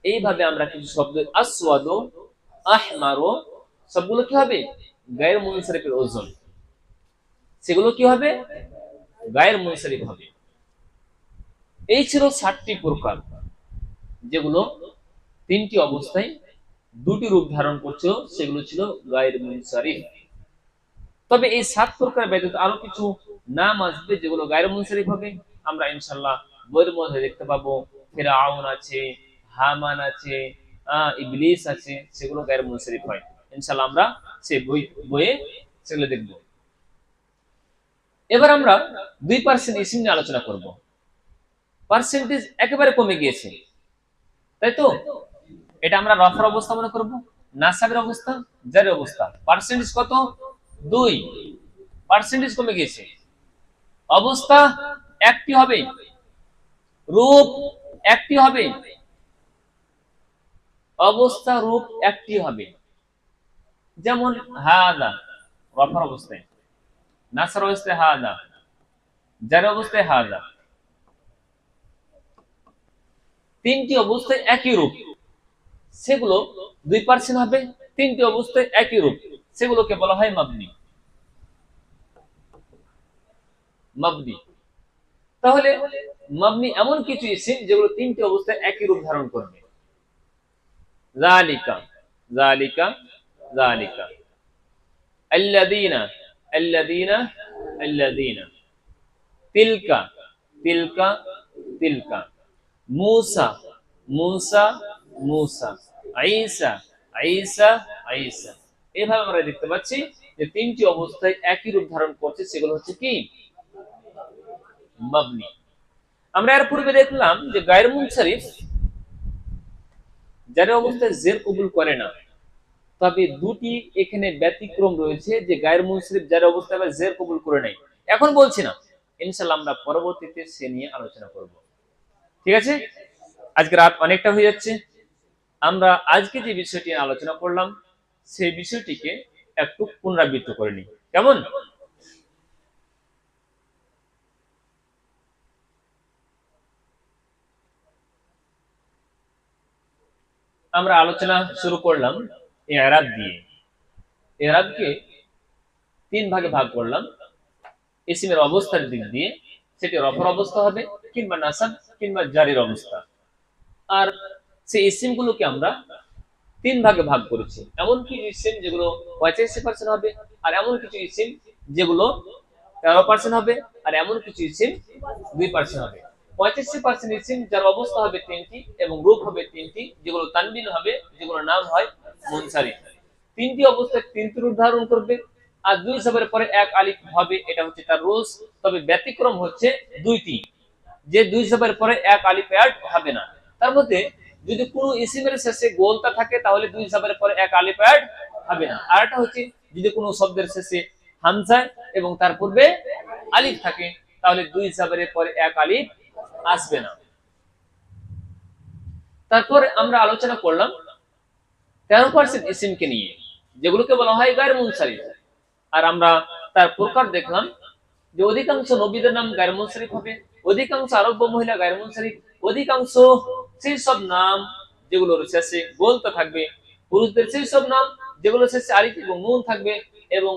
[SPEAKER 1] এইভাবে আমরা কিছু শব্দ আসওয়াদু, আহমারু, সবগুলো কি হবে? গায়ের মুনসারিফের ওজন, সেগুলো কি হবে? গায়ের মুনসারিফ হবে। এই ছিল 7টি প্রকার, যেগুলো 3টি অবস্থায় 2টি রূপ ধারণ করছে, সেগুলো ছিল গায়ের মুনসারিফ। তবে এই 7 প্রকার ব্যতীত আরো কিছু নাম আসবে যেগুলো গায়ের মুনসারিফ হবে। আমরা ইনশাআল্লাহ বইয়ের মধ্যে দেখতে পাবো। ফিরআউন আছে, হামান আছে, ইবলিস আছে, সেগুলো গায়ের মুনসারিফ হয়। ইনশাআল্লাহ আমরা সেই বইয়ে সেগুলো দেখব। এবার আমরা 2% ইসম নিয়ে আলোচনা করব। পার্সেন্টেজ একেবারে কমে গিয়েছে, তাই তো? এটা আমরা রফার অবস্থা মনে করব, নাসাবের অবস্থা, জারের অবস্থা। পার্সেন্টেজ কত? 2। পার্সেন্টেজ কমে গিয়েছে। অবস্থা একটি হবে, রূপ একটি হবে, অবস্থা রূপ একটি হবে। যেমন হাদা রফার অবস্থায়, নাসর অবস্থায় হাদা, জার অবস্থায় হাদা, তিনটি অবস্থায় একই রূপ, সেগুলো 2% হবে। তিনটি অবস্থায় একই রূপ, সেগুলোকে বলা হয় মাবনি। মাবনি তাহলে মাবনি এমন কিছু ইসিম যেগুলো তিনটি অবস্থায় একই রূপ ধারণ করবে। যালিকা, যালিকা, যালিকা, আল্লাযীনা, আল্লাযীনা, আল্লাযীনা, তিলকা, তিলকা, তিলকা, মূসা, মূসা, মূসা, ঈসা, ঈসা, ঈসা। এভাবে আমরা দেখতে পাচ্ছি যে তিনটি অবস্থায় একই রূপ ধারণ করছে, সেগুলো হচ্ছে কি মাবনি। আমরা এর পূর্বে দেখলাম যে গায়র মুনসারিফ যার অবস্থায় জের কবুল করে না, তবে দুটি এখানে ব্যতিক্রম রয়েছে যে গায়র মুনসারিফ যার অবস্থায় আবার জের কবুল করে নাই। এখন বলছি না, ইনশাআল্লাহ আমরা পরবর্তীতে সে নিয়ে আলোচনা করব। ঠিক আছে, আজকে রাত অনেকটা হয়ে যাচ্ছে। আমরা আজকে যে বিষয়টি আলোচনা করলাম সেই বিষয়টিকে একটু পুনরাবৃত্ত করে নিই, কেমন? আমরা আলোচনা শুরু করলাম ইরাব দিয়ে। ইরাবকে তিন ভাগে ভাগ করলাম। ইসিমের অবস্থার দিক দিয়ে সেটি রফার অবস্থা হবে, কিংবা নাসাব, কিংবা জারির অবস্থা। আর সেই ইসিমগুলোকে আমরা তিন ভাগে ভাগ করেছি। এমন কিছু ইসিম যেগুলো 85% হবে, আর এমন কিছু ইসিম যেগুলো 13% হবে, আর এমন কিছু ইসিম 2% হবে। 85% ইসিম যার অবস্থা হবে তিনটি এবং রূপ হবে তিনটি, যেগুলো তানবিন হবে, যেগুলো নাম হয় মুনসারিফ। তিনটি অবস্থায় তিনটি রূপ ধারণ করবে, আর দুই জবরের পরে এক আলিফ হবে, এটা হচ্ছে তার রুলস। তবে ব্যতিক্রম হচ্ছে দুইটি, যে দুই জবরের পরে এক আলিফ অ্যাড হবে না। তার মধ্যে যদি কোনো ইসিমের শেষে গোলতা থাকে তাহলে দুই জবরের পরে এক আলিফ অ্যাড হবে না। আর এটা হচ্ছে যদি কোনো শব্দের শেষে হামজা এবং তার পূর্বে আলিফ থাকে তাহলে দুই জবরের পরে এক আলিফ আসবে না। তারপর আমরা আলোচনা করলাম 13% ইসিমকে নিয়ে, যেগুলোকে বলা হয় গায়র মুনসারিফ। আর আমরা তার প্রকার দেখলাম যে অধিকাংশ নবীদের নাম গায়র মুনসারিফ হবে, অধিকাংশ আরব মহিলা গায়র মুনসারিফ, অধিকাংশ সেই সব নাম যেগুলোর শেষে গোলতা থাকবে, পুরুষদের সেই সব নাম যেগুলো শেষে আলিফ এবং নুন থাকবে, এবং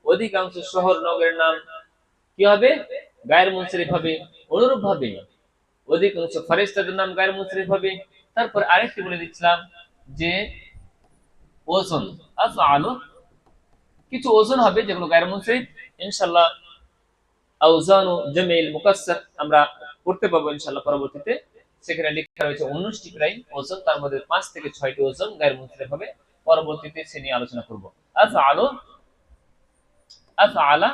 [SPEAKER 1] অধিকাংশ শহর নগরের নাম কি হবে? গায়র মুনসারিফ হবে। অনুরূপ ভাবে অধিকাংশ ফেরেশতাদের নাম গায়র মুনসারিফ হবে। তারপর আরেকটি বলে দিচ্ছিলাম যে ওজন, আফআলু, কিছু ওজন হবে যেগুলো গায়র মুনসারিফ। ইনশাআল্লাহ আওজানু জামিল মুকাসসার আমরা পড়তে পাবো ইনশাআল্লাহ পরবর্তীতে। সেখানে লেখা রয়েছে 19টি প্রায় ওজন, তার মধ্যে 5 থেকে 6টি ওজন গায়র মুনসারিফ হবে। পরবর্তীতে সে নিয়ে আলোচনা করব। আফআলু, আফআলা,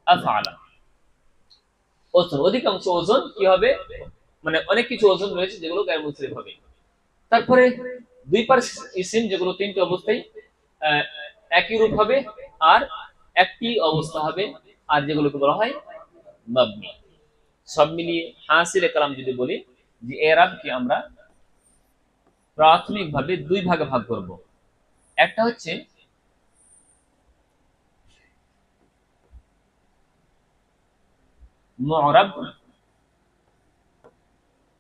[SPEAKER 1] আফআলা, ওজন। অধিকাংশ ওজন কি হবে? মানে অনেক কিছু ওজন রয়েছে যেগুলো গায়র মুনসারিফ হবে। তারপরে 2% ইসিম যেগুলো তিনটি অবস্থায় একই রূপ হবে আর একটি অবস্থা হবে, আর যেগুলোকে বলা হয় মাবনি। সব মিলিয়ে হাসিলে কালাম যদি বলি যে এরাবকে আমরা প্রাথমিকভাবে দুই ভাগে ভাগ করব। একটা হচ্ছে মু'রাব,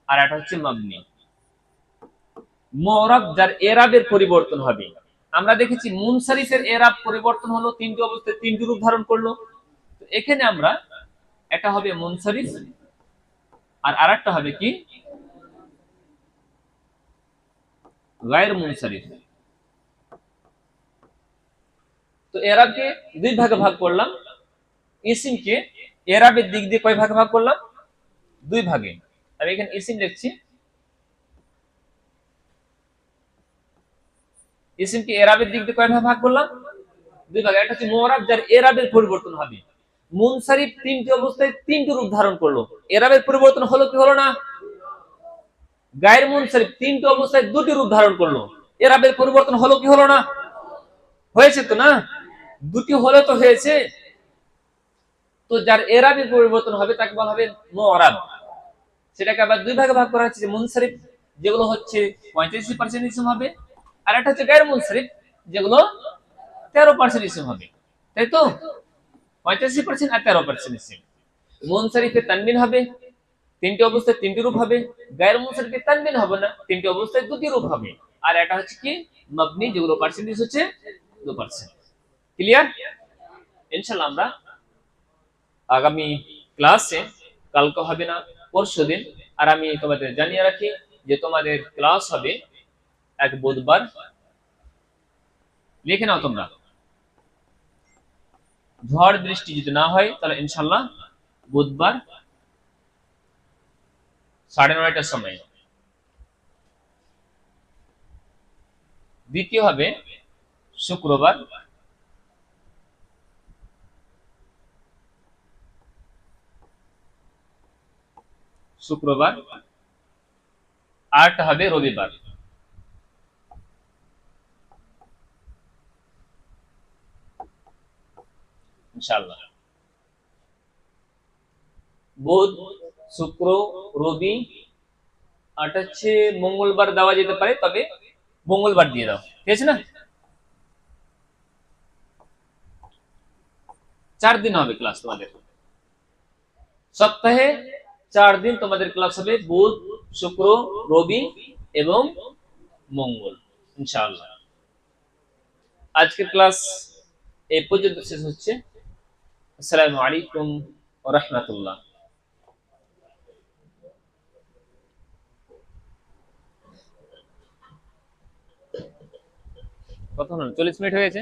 [SPEAKER 1] আর একটা হচ্ছে মাবনি। মু'রাব যার এরাবের পরিবর্তন হবে। আমরা দেখেছি মুনসারিফের এরাব পরিবর্তন হলো, তিনটি অবস্থায় তিনটি রূপ ধারণ করলো। তো এখানে আমরা একটা হবে মুনসারিফ আর আরেকটা হবে কি গায়র মুনসারিফ। তো এরাবকে দুই ভাগে ভাগ করলাম, ইসিমকে এরাবের দিক দিয়ে কয় ভাগে ভাগ করলাম? দুই ভাগে। আমি এখানে ইসিম লিখছি, ইসিমকে এরাবের দিক দিয়ে কয় ভাগে ভাগ করলাম? দুই ভাগে। একটা হচ্ছে মু'রাব যার এরাবের পরিবর্তন হবে। মুনসারিফ তিনটি অবস্থায় তিনটি রূপ ধারণ করলো, এরাবের পরিবর্তন হলো কি হলো না? গায়র মুনসারিফ তিনটি অবস্থায় দুটি রূপ ধারণ করলো, এরাবের পরিবর্তন হলো কি হলো না? হয়েছে তো না? দুটি হলে তো হয়েছে। তো যার এরাবের পরিবর্তন হবে তাকে বলা হবে মু'রাব। সেটাকে আবার দুই ভাগে ভাগ করা হচ্ছে, যে মুনসারিফ যেগুলো হচ্ছে 85% ইসম হবে, আর একটা হচ্ছে গায়র মুনসারিফ যেগুলো 13% ইসম হবে, তাই তো? 85% আর 13% ইসম। মুনসারিফে তানবিন হবে, তিনটি অবস্থায় তিনটি রূপ হবে। গায়র মুনসারিফে তানবিন হবে না, তিনটি অবস্থায় দুটি রূপ হবে। আর এটা হচ্ছে কি মাবনি, যেগুলো পার্সেন্টেজ হচ্ছে 2%। ক্লিয়ার? ইনশাআল্লাহ আমরা আগামী ক্লাসে, কালকে হবে না পরশুদিন, আর আমি তোমাদের জানিয়ে রাখি যে তোমাদের ক্লাস হবে এক বুধবার। লিখে নাও তোমরা, ঝড় বৃষ্টি যদি না হয় তাহলে ইনশাআল্লাহ বুধবার 9:30টার সময়। দ্বিতীয় হবে শুক্রবার, আরটা হবে রবিবার। ইনশাআল্লাহ বুধ, শুক্র, রবি, আরটা হচ্ছে মঙ্গলবার দেওয়া যেতে পারে, তবে মঙ্গলবার দিয়ে দাও, ঠিক আছে না? 4 দিন হবে ক্লাস তোমাদের, সপ্তাহে 4 দিন তোমাদের ক্লাস হবে, বুধ, শুক্র, রবি এবং মঙ্গল, ইনশাআল্লাহ। আজকের ক্লাস এই পর্যন্ত শেষ হচ্ছে। আসসালামু আলাইকুম ওয়া রাহমাতুল্লাহ। কত হলো? 40 মিনিট হয়ে গেছে।